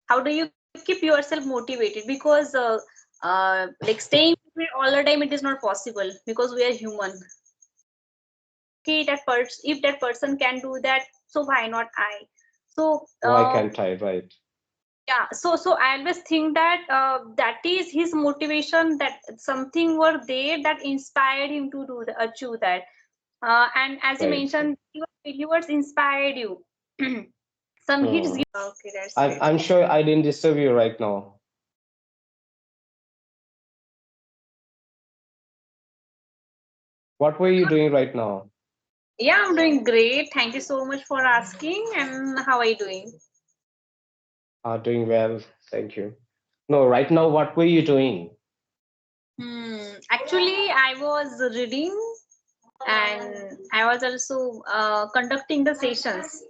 How do you keep yourself motivated? Because like staying motivated all the time, it is not possible because we are human. Okay, if that person can do that, so why not I? So Why can't I? Right. yeah, so I always think that that is his motivation, that something were there that inspired him to achieve that. And as you Right. mentioned, your failures inspired you. Some hits Hmm. give. Okay, that's I'm great. I'm sure I didn't disturb you right now. What were you doing right now? Yeah, I'm doing great. Thank you so much for asking. And how are you doing? Doing well. Thank you. No, right now, what were you doing? Actually, I was reading and I was also conducting the sessions.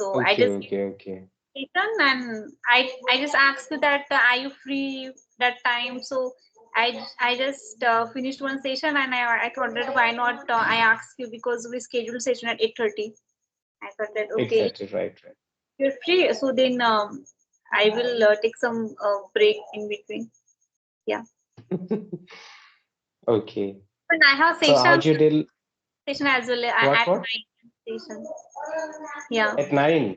So I Okay, just okay, okay. session and I just asked you that are you free that time? So I just finished one session and I thought that why not I asked you because we scheduled session at 8:30. I thought that okay, 8:30, right, you're free, so then I will take some break in between. Yeah. right. Okay. And I have So session how'd you deal? session as well What, at what? night session. Yeah. At 9.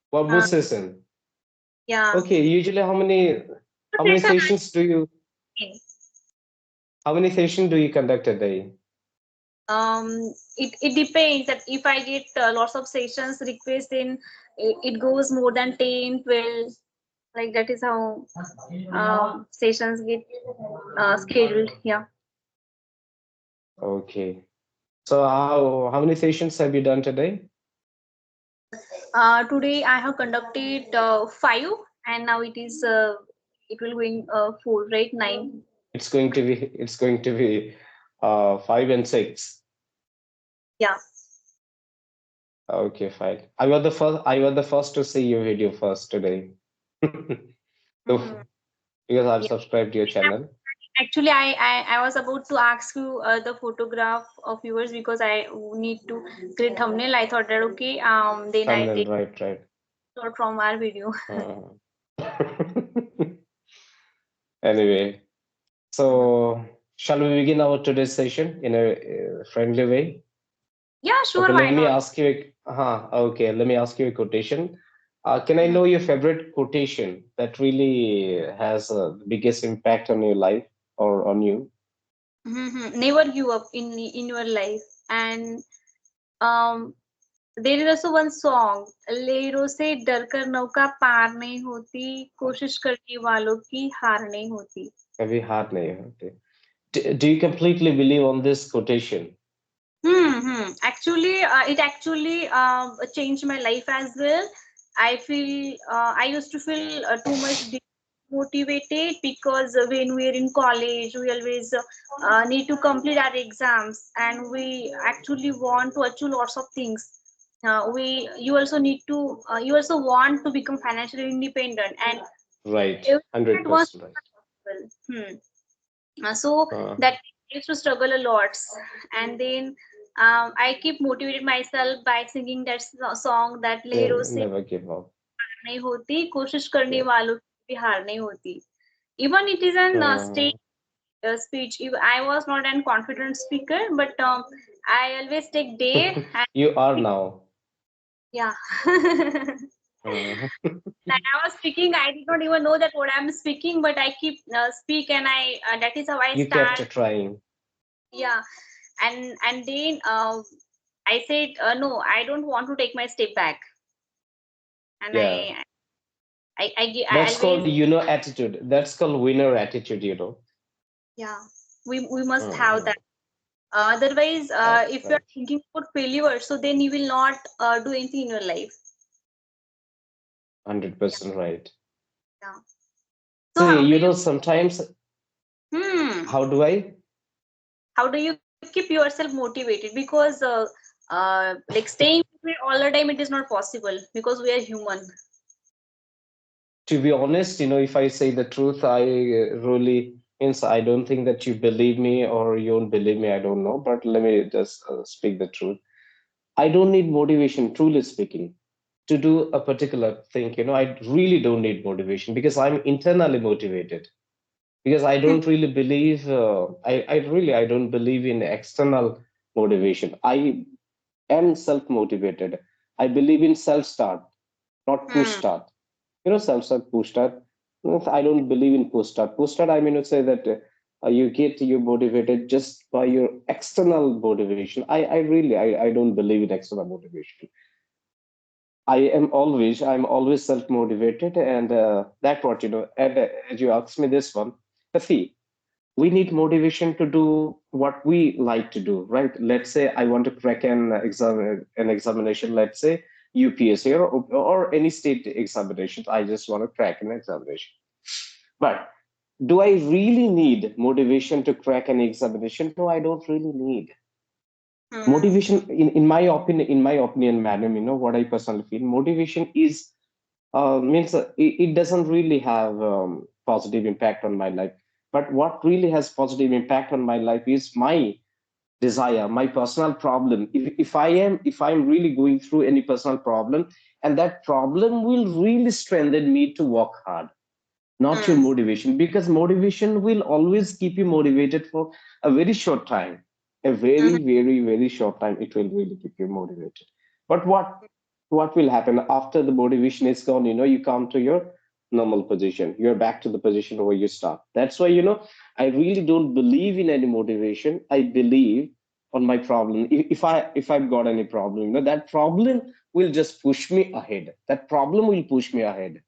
What Uh, was session? yeah. Okay, usually how many Session sessions do you again. how many sessions do you conduct a day? It depends that if I get lots of sessions request, then it goes more than 10, 12. Like that is how sessions get scheduled. Yeah. Okay. So how many sessions have you done today? Today I have conducted five, and now it will going four, right? Nine. It's going to be 5 and 6. Yeah. Okay, fine. I was the first to see your video first today. Mhm. So, because I've Yeah. subscribed to your channel. Actually, I was about to ask you the photograph of yours because I need to create thumbnail. I thought that okay, then I Thumbnail, take right, right. shot from our video. Uh, Anyway, so shall we begin our today's session in a friendly way? Yeah, sure, Okay, why let me not? ask you. Okay, let me ask you a quotation. Can I Mhm. know your favorite quotation that really has the biggest impact on your life or on you? Never give up in your life. And um, there is also one song, लहरों से डरकर नौका पार नहीं होती, कोशिश करने वालों की हार नहीं होती. कभी हार नहीं होते. Do you completely believe on this quotation? Actually, it actually changed my life as well. I used to feel too much motivated because when we are in college, we always need to complete our exams, and we actually want to achieve lots of things. You also need to you also want to become financially independent, and Right, everyone wants 100% right. to be possible. So Uh, that I used to struggle a lot, and then I keep motivated myself by singing that song that लहरों से never give up. हार नहीं होती, कोशिश करने Yeah. वालों की भी हार नहीं होती. Even it is an Uh, stage speech. If I was not an confident speaker, but I always take day and you are now. yeah. Uh, Like I was speaking, I did not even know that what I'm speaking, but I keep speak, and I that is how I you kept start. trying. Yeah, and then I said no, I don't want to take my step back, and Yeah. I That's always called, attitude. That's called winner attitude. yeah, we must have Uh, that. Otherwise, right, if you are right. thinking about failure, so then you will not do anything in your life. Yeah, 100% right. yeah. So So, how do you sometimes, hmm how do I? how do you keep yourself motivated? Because like staying motivated all the time, it is not possible because we are human. To be honest, if I say the truth, I really means I don't think that you believe me or you won't believe me. I don't know, but let me just speak the truth. I don't need motivation, truly speaking. to do a particular thing, I really don't need motivation because I'm internally motivated. Because I don't really believe, I don't believe in external motivation. I am self motivated. I believe in self start, not push Hmm. start. Self start, push start. I don't believe in push start. Push start, I mean to say that you get you motivated just by your external motivation. I don't believe in external motivation. I'm always self motivated, and that's what And as you asked me this one, see, we need motivation to do what we like to do, right? Let's say I want to crack an examination. Let's say UPSC or any state examinations. I just want to crack an examination. But do I really need motivation to crack an examination? No, I don't really need Hmm. motivation. In my opinion, madam, what I personally feel, motivation is means it doesn't really have positive impact on my life. But what really has positive impact on my life is my desire, my personal problem. If I'm really going through any personal problem, and that problem will really strengthen me to work hard, not your Hmm. motivation, because motivation will always keep you motivated for a very short time. A Hmm. very, very, very short time, it will really keep you motivated. But what will happen after the motivation is gone? You come to your normal position, you're back to the position where you start. That's why I really don't believe in any motivation. I believe on my problem. If I've got any problem, that problem will just push me ahead. That problem will push me ahead.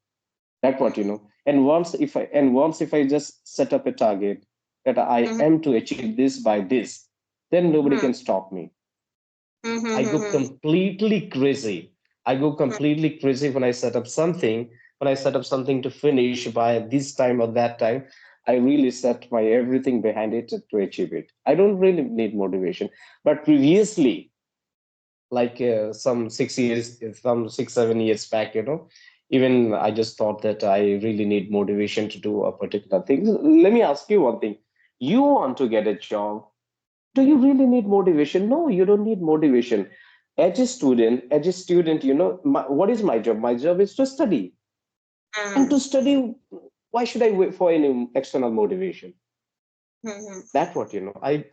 That's what and once if I just set up a target that I Hmm. am to achieve this by this, then nobody Hmm. can stop me. Hmm. I go Hmm. completely crazy. I go completely crazy when I set up something. When I set up something to finish by this time or that time, I really set my everything behind it to achieve it. I don't really need motivation. But previously, like some 6 7 years back, even I just thought that I really need motivation to do a particular thing. Let me ask you one thing. You want to get a job, do you really need motivation? No, you don't need motivation. As a student, what is my job? My job is to study. And Hmm. to study, why should I wait for any external motivation? Hmm. That's what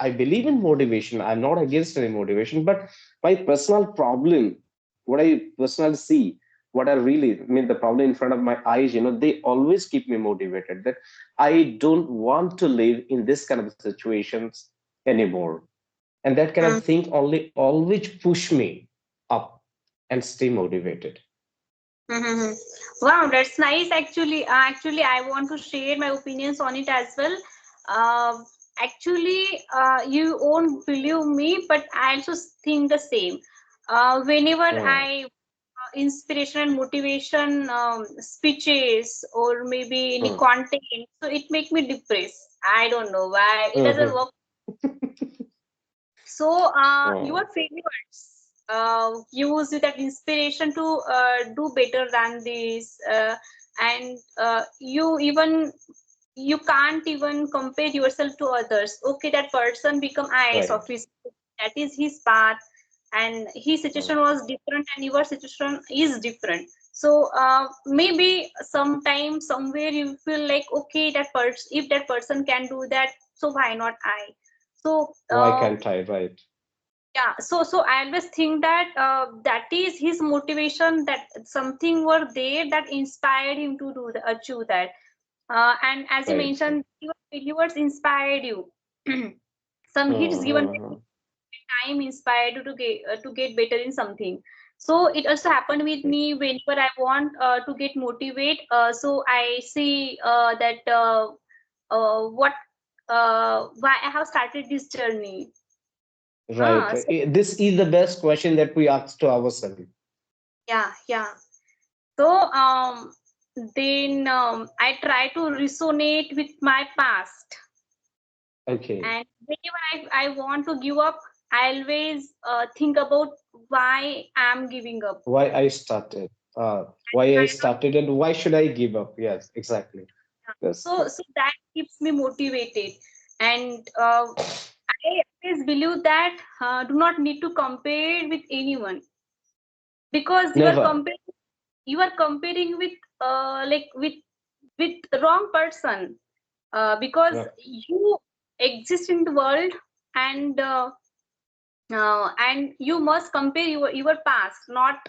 I believe in motivation. I'm not against any motivation, but my personal problem, what I personally see, what I really mean, the problem in front of my eyes, they always keep me motivated. That I don't want to live in this kind of situations anymore. And that kind Hmm. of thing only always push me up and stay motivated. Hmm. Wow, that's nice. Actually, I want to share my opinions on it as well. Uh, you won't believe me, but I also think the same. Whenever Hmm. I inspiration and motivation speeches or maybe any Hmm. content, so it make me depressed. I don't know why it doesn't Hmm. work. So Hmm. your failures use that inspiration to do better than this, and you can't even compare yourself to others. Okay, that person become IAS Right. officer, that is his path, and his situation Hmm. was different and your situation is different. So maybe sometime somewhere you feel like, okay, that person, if that person can do that, so why not I? So Why can't I? Right. yeah, so I always think that that is his motivation, that something were there that inspired him to achieve that. And as you Right. mentioned, your failures inspired you. Some hits given Hmm. Hmm. time inspired you to get better in something. So it also happened with Right. me whenever I want to get motivate. So I see that what why I have started this journey. Right. So This is the best question that we ask to ourselves. yeah, yeah. So then I try to resonate with my past, Okay. and whenever I want to give up, I always think about why I'm giving up. Why I started. Why I started and why should I give up? Yes, exactly. That's So good. so that keeps me motivated, and I always believe that do not need to compare with anyone, because you are Never. comparing. you are comparing with like with the wrong person, because Yeah. you exist in the world, and and you must compare your past, not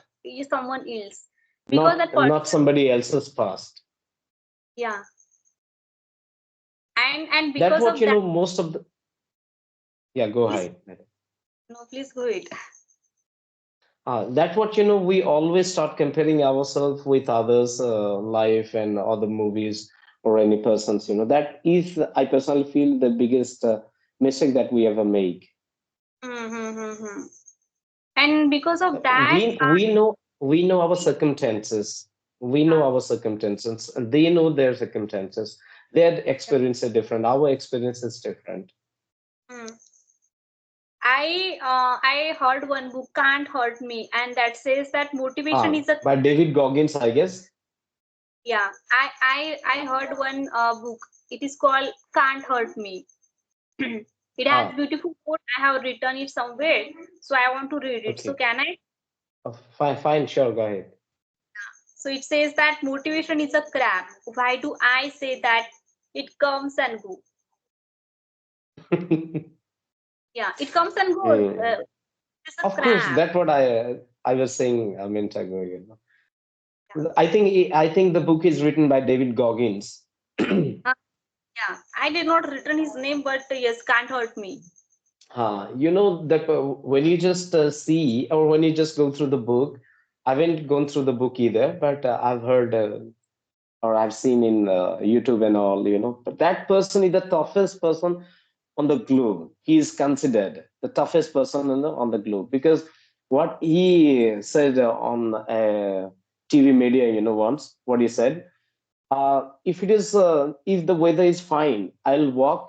someone else, because that Not person, somebody else's past. yeah, and That because what of that, most of the, yeah, go please, ahead. no, please go ahead. That what we always start comparing ourselves with others' life and other movies or any persons. That is, I personally feel, the biggest mistake that we ever make. Mm-hmm. And because of that, We know our circumstances. We know our circumstances, and they know their circumstances. Their experience is different. Our experience is different. mm, I heard one book, Can't Hurt Me, and that says that motivation is a, By David Goggins, I guess. yeah. I heard one book. It is called Can't Hurt Me. It has Ah, beautiful quote. I have written it somewhere, so I want to read it. So okay. can I? Fine, fine, sure, go ahead. So it says that motivation is a crap. Why do I say that? It comes and goes. Yeah, it comes and goes. Mm. It's a Of course, crap. that's what I was saying a minute ago. Yeah. I think the book is written by David Goggins. Yeah, I did not written his name, but yes, can't hurt me. That when you just see or when you just go through the book, I haven't gone through the book either, but I've heard or I've seen in YouTube and all. But that person is the toughest person on the globe. He is considered the toughest person on the globe because what he said on TV media, once, what he said, if the weather is fine, I will run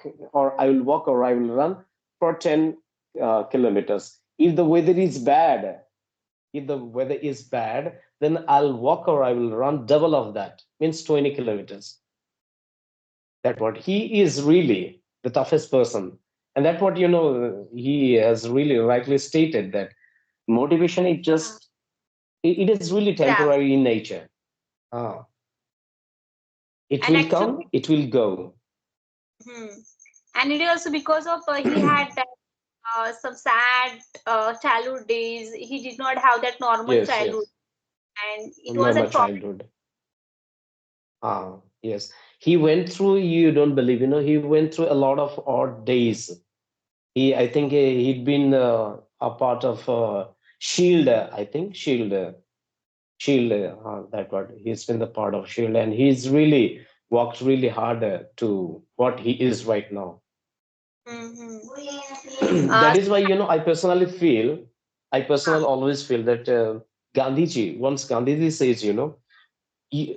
for 10 kilometers. If the weather is bad, then I'll walk or I will run double of that, means 20 kilometers. That what he is really the toughest person. And that what he has really rightly stated that motivation is just it is really Crap. temporary in nature. Ah, it And will actually, come, it will go. hmm, and it is also because of he had that some sad childhood days. He did not have that normal Yes, childhood, yes. and it was a Normal trauma. childhood. Yes. He went through, you don't believe, he went through a lot of odd days. I think he'd been a part of Shield, I think Shield, that what he's been the part of Shield, and he's really worked really hard to what he is right now. Mm-hmm. That is why I personally always feel that Gandhiji, once Gandhiji says,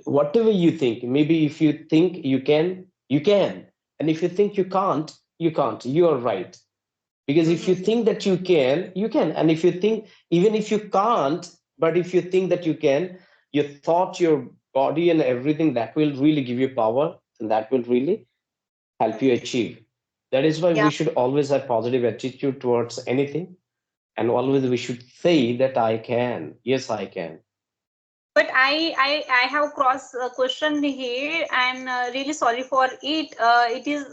whatever you think, maybe if you think you can, and if you think you can't. You are right, because if you Mm-hmm. think that you can, and if you think even if you can't, but if you think that you can, your thought, your body, and everything, that will really give you power, and that will really help you achieve. That is why Yeah, we should always have positive attitude towards anything, and always we should say that I can, yes I can. but I have cross question here, and really sorry for it. It is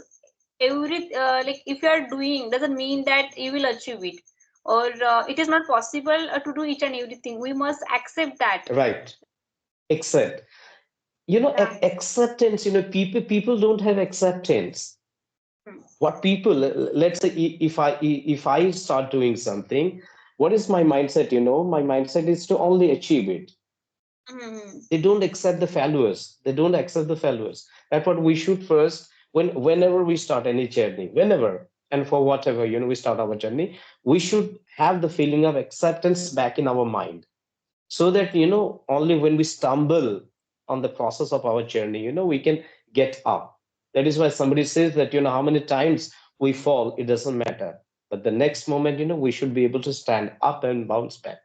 every like if you are doing doesn't mean that you will achieve it, or it is not possible to do each and everything. We must accept that. Right. Except Yeah. acceptance, people don't have acceptance. Hmm. What people, let's say, if I start doing something, what is my mindset? My mindset is to only achieve it. Hmm. They don't accept the failures. That's what we should first, whenever we start any journey, whenever and for whatever we start our journey, we should have the feeling of acceptance back in our mind, so that only when we stumble on the process of our journey, we can get up. That is why somebody says that how many times we fall, it doesn't matter, but the next moment we should be able to stand up and bounce back.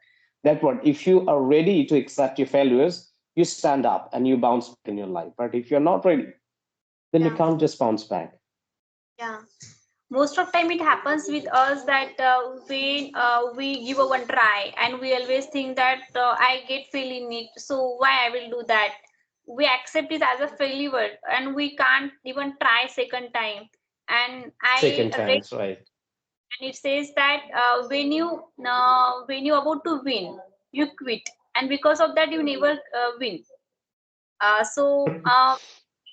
That what, if you are ready to accept your failures, you stand up and you bounce back in your life. But if you're not ready, then you Yeah. can't just bounce back. Yeah. most of time it happens with us that when we give a one try and we always think that I get fail in it, so why I will do that. We accept it as a failure and we can't even try second time. And I Second read, times, right? and it says that when you about to win, you quit, and because of that you never win. So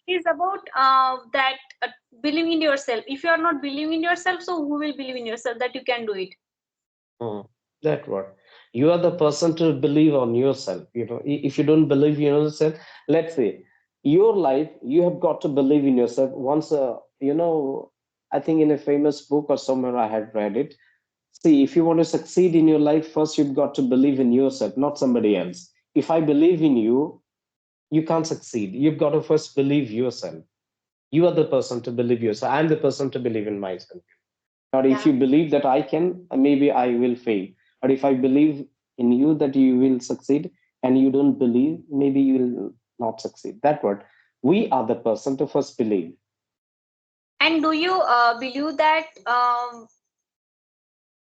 it is about that believing in yourself. If you are not believing in yourself, so who will believe in yourself that you can do it? Hmm. That what you are the person to believe on yourself. If you don't believe in yourself, let's say your life, you have got to believe in yourself. Once, I think in a famous book or somewhere I had read it. See, if you want to succeed in your life, first you've got to believe in yourself, not somebody else. If I believe in you, you can't succeed. You've got to first believe yourself. You are the person to believe yourself. I'm the person to believe in myself. Or if Yeah. you believe that I can, maybe I will fail. Or if I believe in you that you will succeed and you don't believe, maybe you will not succeed. That what we are the person to first believe. And do you believe that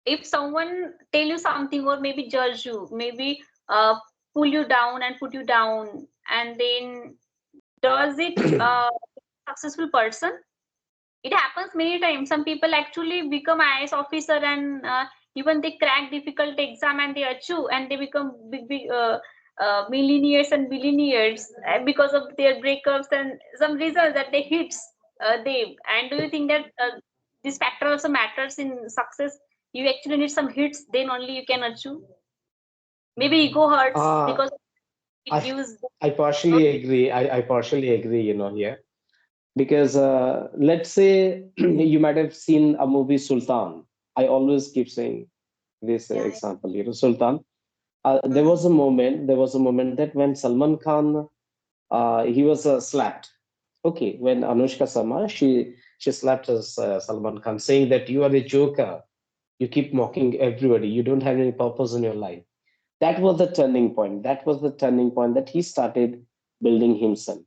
if someone tell you something or maybe judge you, maybe pull you down and put you down, and then does it successful person? It happens many times. Some people actually become IAS officer and even they crack difficult exam and they achieve and they become big millionaires and billionaires because of their breakups and some reasons that they hits them. And do you think that this factor also matters in success? You actually need some hits, then only you can achieve. Maybe ego hurts Uh, because it I gives. I partially agree. I partially agree, here. Because let's say you might have seen a movie Sultan. I always keep saying this Yeah. example, Sultan. Mm-hmm. There was a moment that when Salman Khan, he was slapped. Okay, when Anushka Sharma, she slapped Salman Khan, saying that you are a joker. You keep mocking everybody. You don't have any purpose in your life. That was the turning point. That was the turning point that he started building himself.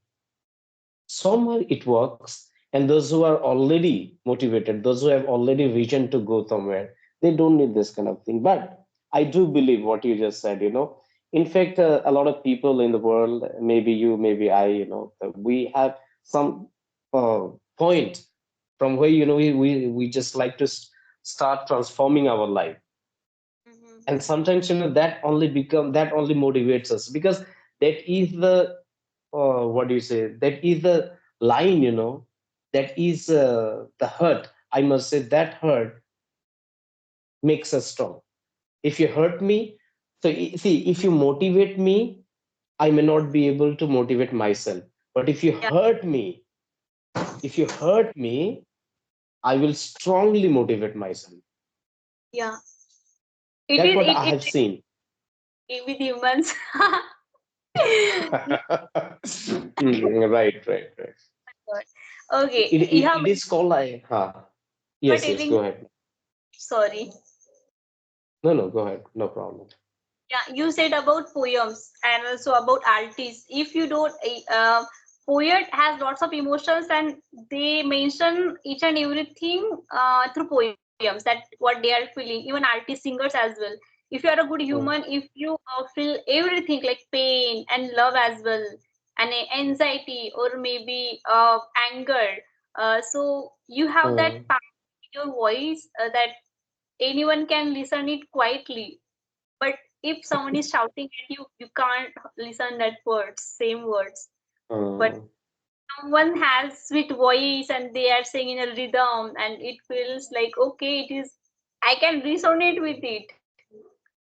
Somewhere it works, and those who are already motivated, those who have already vision to go somewhere, they don't need this kind of thing. But I do believe what you just said. In fact, a lot of people in the world, maybe you, maybe I, we have some point from where we just like to start transforming our life. Mm-hmm. And sometimes that only motivates us, because that is the what do you say, that is the line, that is the hurt, I must say, that hurt makes us strong. If you hurt me, so see, if you motivate me, I may not be able to motivate myself. But Yeah. if you hurt me, I will strongly motivate myself. Yeah. It That's is what I it, have seen. it with humans. Right, right, right. God. Okay, it, you it, have it is called like, you are yes, yes, telling. go ahead. Sorry. No, no, go ahead, no problem. Yeah, you said about poems and also about artists. If you don't, poet has lots of emotions and they mention each and everything through poems. That what they are feeling. Even artists, singers as well. If you are a good human, Mm, if you feel everything like pain and love as well, and anxiety or maybe anger, so you have that mm, power in your voice that anyone can listen it quietly. But if someone is shouting at you, you can't listen that words, same words. But mm. someone has sweet voice and they are saying in a rhythm, and it feels like okay, it is. I can resonate with it.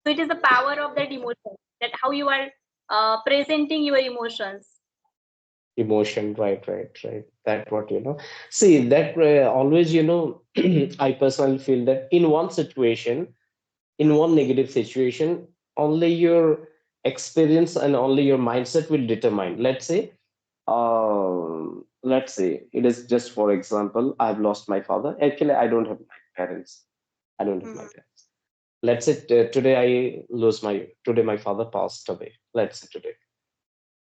So it is the power of that emotion, that how you are presenting your emotions. Emotion, right, right, right. That what, see, that always, I personally feel that in one situation, in one negative situation, only your experience and only your mindset will determine. Let's say it is just for example, I've lost my father. Actually, I don't have my parents. I don't have my Mhm. parents. Let's say today today my father passed away. Let's say today.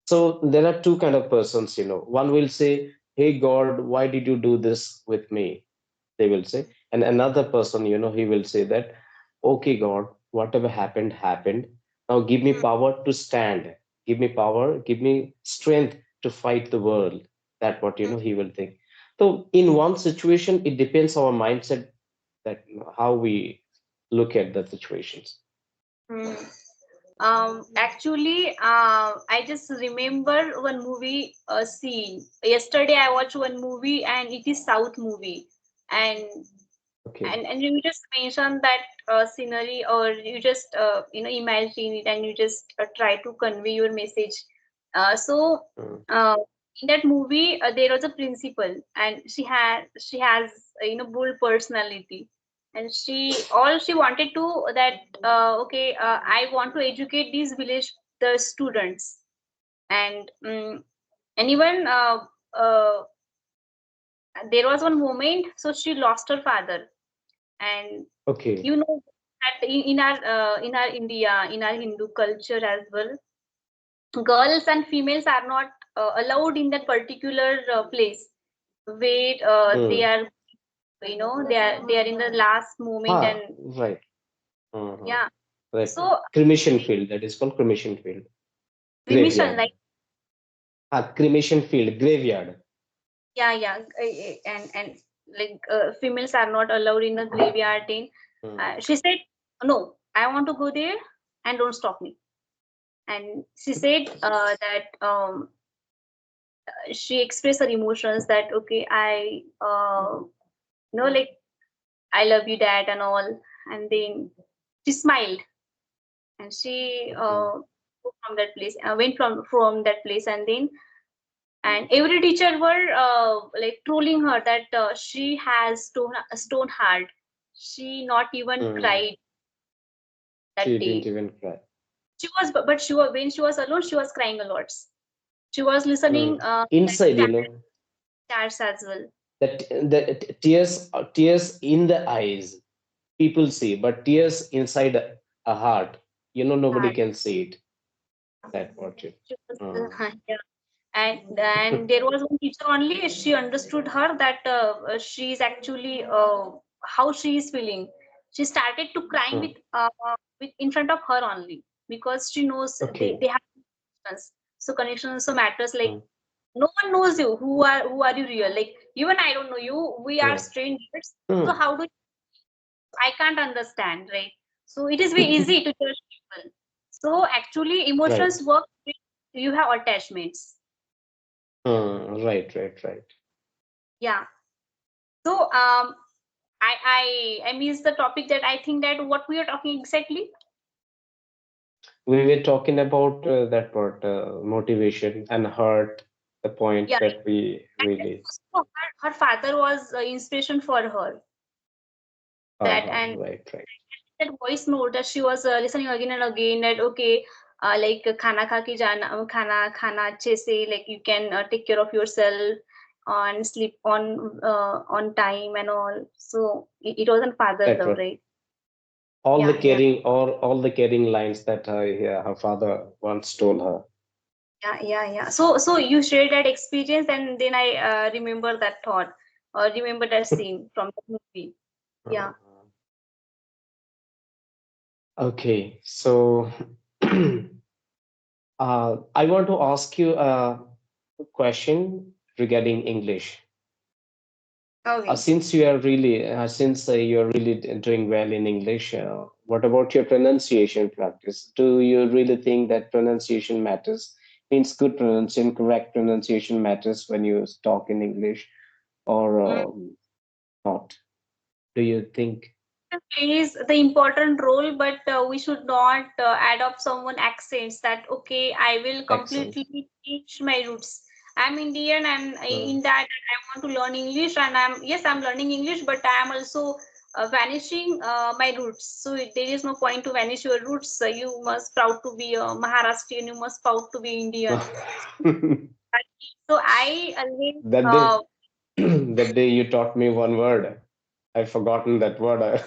So there are two kind of persons. One will say, "Hey God, why did you do this with me?" They will say. And another person, he will say that, okay, God, whatever happened, happened. Now give me mm, power to stand. Give me power, give me strength to fight the world. That what, mm, he will think. So in one situation, it depends our mindset that how we look at the situations. mm. Actually, I just remember one movie scene. Yesterday, I watched one movie, and it is South movie, and Okay. and you just mention that scenery, or you just imagine it, and you just try to convey your message. So Mm. uh, in that movie, there was a principal, and she has bold personality, and she wanted to that okay, I want to educate these village the students, and even there was one moment, so she lost her father, and Okay. you know that in our India, in our Hindu culture as well, girls and females are not allowed in that particular place where they Mm. are, they are in the last moment, Ah, and right. Mhm. yeah. Right. So Cremation field. That is called cremation field. remission, Graveyard. like, Cremation field. Graveyard. yeah, yeah, and like females are not allowed in the graveyard thing. Mm. She said, no, I want to go there, and don't stop me. And she said that she expressed her emotions, that okay, like, I love you, dad, and all. And then she smiled, and she Okay. went from that place. And then, and every teacher were like trolling her that she has stone heart. She not even Mm. cried that She didn't day. even cry. She was, but she was, when she was alone, she was crying a lot. She was listening Mm. Inside, chats as well. that the tears in the eyes, people see, but tears inside a heart, nobody Heart. can see it. That what it. She was, Mm. yeah. And there was one teacher only, she understood her that she is actually how she is feeling. She started to crying Mm. with in front of her only, because she knows they Okay. have connections. So connection also matters. Like, Mm. no one knows you, who are you real, like, even I don't know you, we are Mm. strangers. So Mm. how do I can't understand, right? So it is very easy to judge people. So actually emotions Right. work with, you have attachments. Mm. Right, right, right. Yeah. So I missed the topic, that I think that what we are talking exactly. We were talking about that part, motivation and heart, the point Yeah. that we And really. also her father was inspiration for her. That, Uh-huh. and Right, right. that voice note that she was listening again and again, that okay, like khana kha ke jana, khana अच्छे से, like you can take care of yourself and sleep on time and all. So it wasn't father That love, what right? all the Yeah, yeah, caring, all the caring lines that yeah, her father once told her. yeah. So you shared that experience, and then I remember that thought, or remember that scene from the movie. Yeah. Uh-huh. Okay, so I want to ask you a question regarding English. Okay. Since you are really doing well in English, what about your pronunciation practice? Do you really think that pronunciation matters? Means good pronunciation, correct pronunciation matters when you talk in English, or not? Do you think Plays the important role, but we should not adopt someone accents, that okay, I will accent? completely teach my roots. I'm Indian, and Mm. in that I want to learn English, and I'm learning English, but I am also vanishing my roots. So there is no point to vanish your roots. You must proud to be a Maharashtrian. You must proud to be Indian. So I always That day, that day you taught me one word. I've forgotten that word.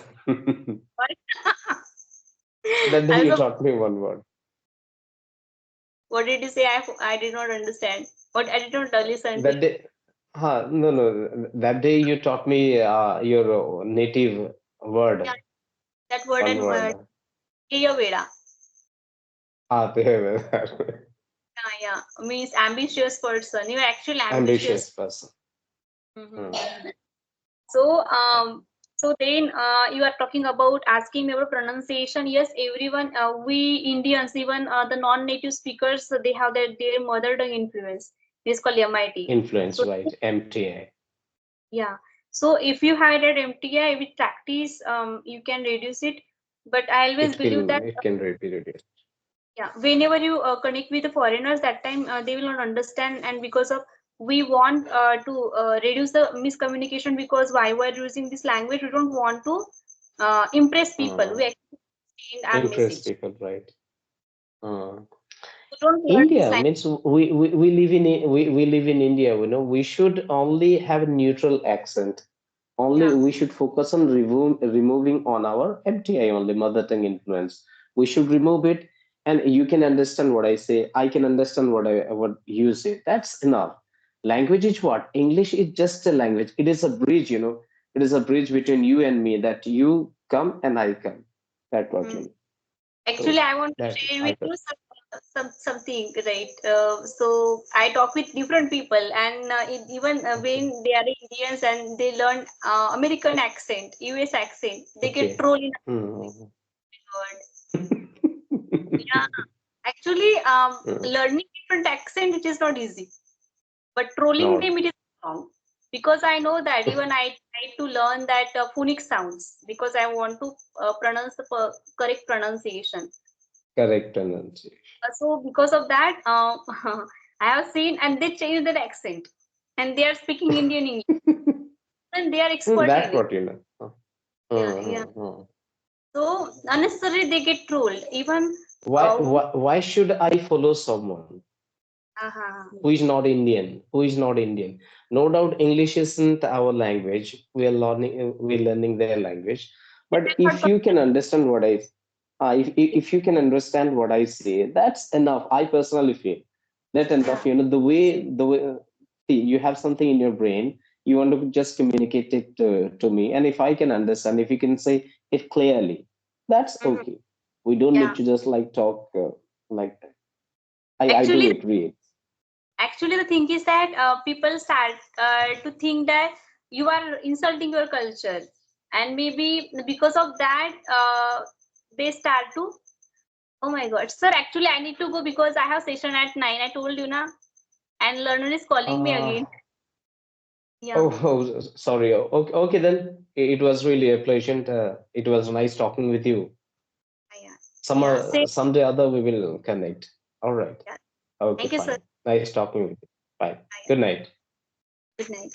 That day you also, taught me one word. what did you say? I did not understand. What, I did not listen to That you. day, No, no. That day you taught me your native Yeah, word, that word one and word. Ayurveda. There. Yeah, means ambitious person. You are actually ambitious. Ambitious person. Hmm. Mm-hmm. So, so then you are talking about asking me about pronunciation. Yes, everyone, we Indians, even the non-native speakers, they have their mother tongue influence. It's called MIT. Influence, So right? MTA. yeah, so if you had an MTI with practice, you can reduce it. But I always believe that It can repeat it. yeah, whenever you connect with the foreigners, that time they will not understand, and because of we want to reduce the miscommunication, because why we're using this language, we don't want to impress people. We Uh, actually send our Impress message. people, right? Uh, We don't learn this India language. means we live in we live in India. You know, we should only have a neutral accent. Only Yeah. we should focus on removing on our MTI only, mother tongue influence. We should remove it, and you can understand what I say. I can understand what you say. That's enough. Language is what? English is just a language. It is a bridge. You know, it is a bridge between you and me. That you come and I come. That's what you Mhm. know. Actually, So I want to that share I with got. you something, right? So I talk with different people, and even Okay. when they are Indians and they learn American accent, US accent, they get Okay. trolled in a Hmm. word. Yeah, actually, learning different accent, it is not easy, but trolling No. them, it is wrong. Because I know that even I try to learn that phonic sounds, because I want to pronounce the correct pronunciation. Correct pronunciation. So because of that, I have seen, and they change their accent, and they are speaking Indian English, and they are expert That's in it. what you know. Yeah, yeah. Hmm. So unnecessarily they get trolled. Even Why should I follow someone uh, who is not Indian? Who is not Indian? No doubt English isn't our language. We're learning their language. But if you can understand what if you can understand what I say, that's enough. I personally feel that enough. You know the way see, you have something in your brain. You want to just communicate it to me, and if I can understand, if you can say it clearly, that's mhm, okay. We don't need yeah. to just like talk like that. I do Actually, it really. actually, the thing is that people start to think that you are insulting your culture, and maybe because of that, they start to. Oh my God, sir! Actually, I need to go because I have session at 9. I told you na, and learner is calling me Uh, again. Yeah, sorry. Okay, okay then. It was really a pleasure. It was nice talking with you. yeah, yeah. Some Say, someday other we will connect. All right. yeah. Okay, Thank you, sir. fine. Nice talking with you. Bye. Yeah, Good night. good night.